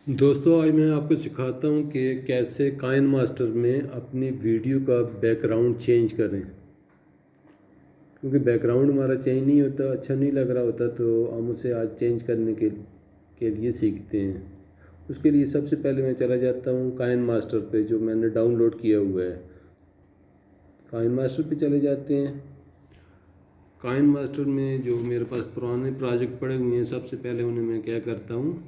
दोस्तों आज मैं आपको सिखाता हूँ कि कैसे काइन मास्टर में अपनी वीडियो का बैकग्राउंड चेंज करें। क्योंकि बैकग्राउंड हमारा चेंज नहीं होता, अच्छा नहीं लग रहा होता, तो हम उसे आज चेंज करने के लिए सीखते हैं। उसके लिए सबसे पहले मैं चला जाता हूँ काइन मास्टर पे, जो मैंने डाउनलोड किया हुआ है। काइन मास्टर पे चले जाते हैं। काइन मास्टर में जो मेरे पास पुराने प्रोजेक्ट पड़े हुए हैं, सबसे पहले उन्हें मैं क्या करता हूँ,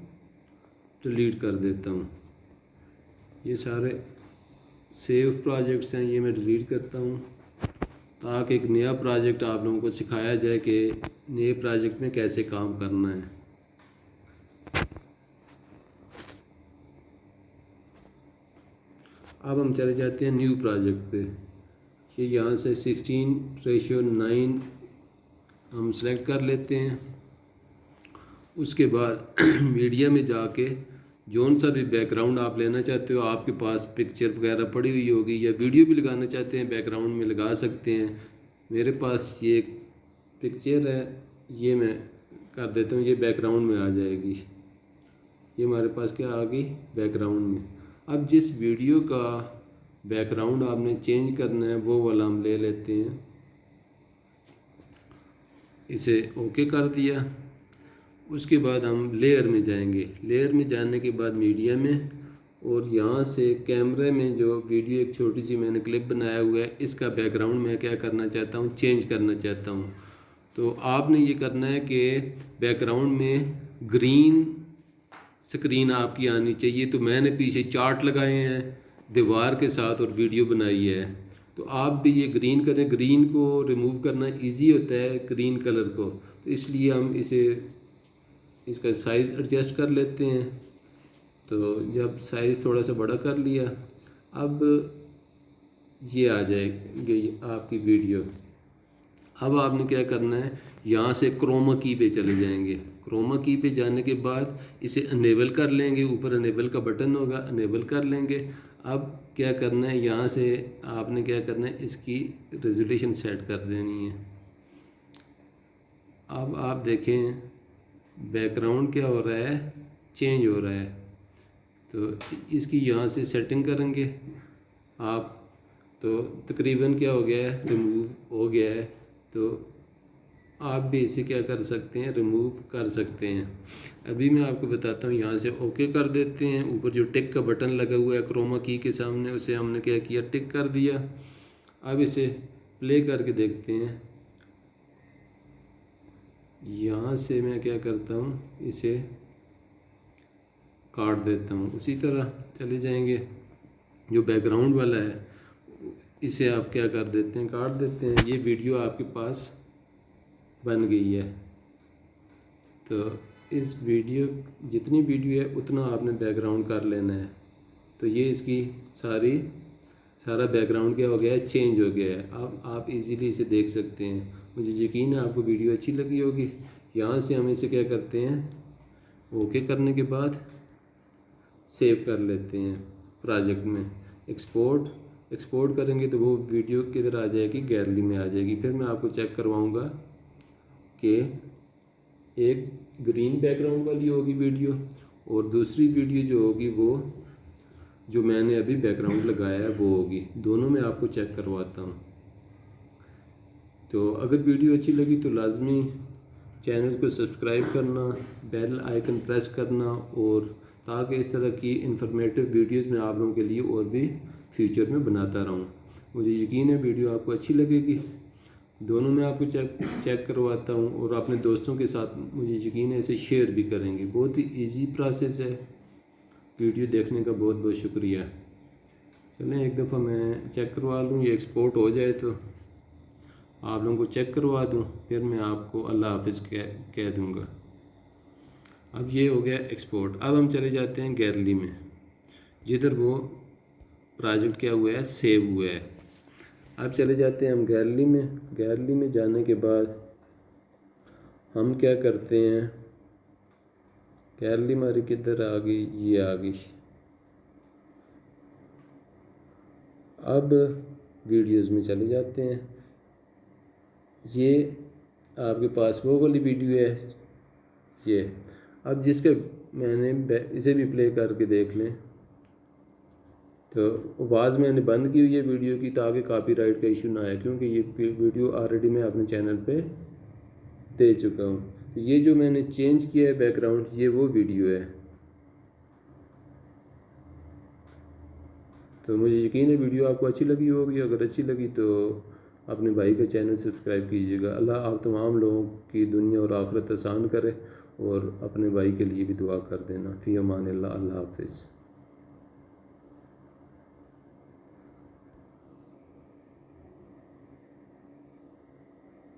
डिलीट कर देता हूँ। ये सारे सेव प्रोजेक्ट्स हैं, ये मैं डिलीट करता हूँ ताकि एक नया प्रोजेक्ट आप लोगों को सिखाया जाए कि नए प्रोजेक्ट में कैसे काम करना है। अब हम चले जाते हैं न्यू प्रोजेक्ट पे। ये यहाँ से 16:9 हम सेलेक्ट कर लेते हैं। उसके बाद मीडिया में जाके जौन सा भी बैकग्राउंड आप लेना चाहते हो, आपके पास पिक्चर वगैरह पड़ी हुई होगी, या वीडियो भी लगाना चाहते हैं बैकग्राउंड में लगा सकते हैं। मेरे पास ये एक पिक्चर है, ये मैं कर देता हूँ, ये बैकग्राउंड में आ जाएगी। ये हमारे पास क्या आ गई, बैकग्राउंड में। अब जिस वीडियो का बैकग्राउंड आपने चेंज करना है वो वाला हम ले लेते हैं। इसे ओके कर दिया। उसके बाद हम लेयर में जाएंगे। लेयर में जाने के बाद मीडिया में, और यहाँ से कैमरे में जो वीडियो एक छोटी सी मैंने क्लिप बनाया हुआ है, इसका बैकग्राउंड मैं क्या करना चाहता हूँ, चेंज करना चाहता हूँ। तो आपने ये करना है कि बैकग्राउंड में ग्रीन स्क्रीन आपकी आनी चाहिए। तो मैंने पीछे चार्ट लगाए हैं दीवार के साथ और वीडियो बनाई है, तो आप भी ये ग्रीन करें। ग्रीन को रिमूव करना इजी होता है, ग्रीन कलर को, तो इसलिए हम इसका साइज़ एडजस्ट कर लेते हैं। तो जब साइज़ थोड़ा सा बड़ा कर लिया, अब ये आ जाएगी आपकी वीडियो। अब आपने क्या करना है, यहाँ से क्रोमा की पे चले जाएंगे। क्रोमा की पे जाने के बाद इसे अनेबल कर लेंगे। ऊपर अनेबल का बटन होगा, अनेबल कर लेंगे। अब क्या करना है, यहाँ से आपने क्या करना है, इसकी रेजोल्यूशन सेट कर देनी है। अब आप देखें बैकग्राउंड क्या हो रहा है, चेंज हो रहा है। तो इसकी यहाँ से सेटिंग करेंगे आप, तो तकरीबन क्या हो गया है, रिमूव हो गया है। तो आप भी इसे क्या कर सकते हैं, रिमूव कर सकते हैं। अभी मैं आपको बताता हूँ, यहाँ से ओके कर देते हैं। ऊपर जो टिक का बटन लगा हुआ है क्रोमा की के सामने, उसे हमने क्या किया, टिक कर दिया। अब इसे प्ले करके देखते हैं। यहाँ से मैं क्या करता हूँ, इसे काट देता हूँ। उसी तरह चले जाएंगे, जो बैकग्राउंड वाला है इसे आप क्या कर देते हैं, काट देते हैं। ये वीडियो आपके पास बन गई है। तो इस वीडियो, जितनी वीडियो है उतना आपने बैकग्राउंड कर लेना है। तो ये इसकी सारा बैकग्राउंड क्या हो गया है, चेंज हो गया है। अब आप इजीली इसे देख सकते हैं। मुझे यकीन है आपको वीडियो अच्छी लगी होगी। यहाँ से हम इसे क्या करते हैं, ओके करने के बाद सेव कर लेते हैं प्रोजेक्ट में। एक्सपोर्ट करेंगे तो वो वीडियो किधर आ जाएगी, गैलरी में आ जाएगी। फिर मैं आपको चेक करवाऊँगा कि एक ग्रीन बैकग्राउंड वाली होगी वीडियो, और दूसरी वीडियो जो होगी वो जो मैंने अभी बैकग्राउंड लगाया है वो होगी। दोनों में आपको चेक करवाता हूँ। तो अगर वीडियो अच्छी लगी तो लाजमी चैनल को सब्सक्राइब करना, बेल आइकन प्रेस करना, और ताकि इस तरह की इंफॉर्मेटिव वीडियोस मैं आप लोगों के लिए और भी फ्यूचर में बनाता रहूँ। मुझे यकीन है वीडियो आपको अच्छी लगेगी। दोनों में आपको चेक करवाता हूँ, और अपने दोस्तों के साथ मुझे यकीन है इसे शेयर भी करेंगे। बहुत ही इजी प्रोसेस है। वीडियो देखने का बहुत बहुत शुक्रिया। चलें एक दफ़ा मैं चेक करवा लूँ, ये एक्सपोर्ट हो जाए तो आप लोगों को चेक करवा दूँ, फिर मैं आपको अल्लाह हाफिज़ कह दूँगा। अब ये हो गया एक्सपोर्ट। अब हम चले जाते हैं गैलरी में, जिधर वो प्रोजेक्ट क्या हुआ है, सेव हुआ है। अब चले जाते हैं हम गैलरी में। गैलरी में जाने के बाद हम क्या करते हैं, गैलरी हमारी किधर आ गई, ये आ गई। अब वीडियोस में चले जाते हैं। ये आपके पास वो वाली वीडियो है ये। अब जिसके میں نے اسے بھی پلے کر کے دیکھ لیں۔ تو آواز میں نے بند کی ہوئی ہے ویڈیو کی تاکہ کاپی رائٹ کا ایشو نہ آئے، کیونکہ یہ ویڈیو آلریڈی میں اپنے چینل پہ دے چکا ہوں۔ تو یہ جو میں نے چینج کیا ہے بیک گراؤنڈ، یہ وہ ویڈیو ہے۔ تو مجھے یقین ہے ویڈیو آپ کو اچھی لگی ہوگی، اگر اچھی لگی تو اپنے بھائی کا چینل سبسکرائب کیجیے گا۔ اللہ آپ تمام لوگوں کی دنیا اور آخرت آسان کرے، اور اپنے بھائی کے لیے بھی دعا کر دینا۔ فی امان اللہ، اللہ حافظ۔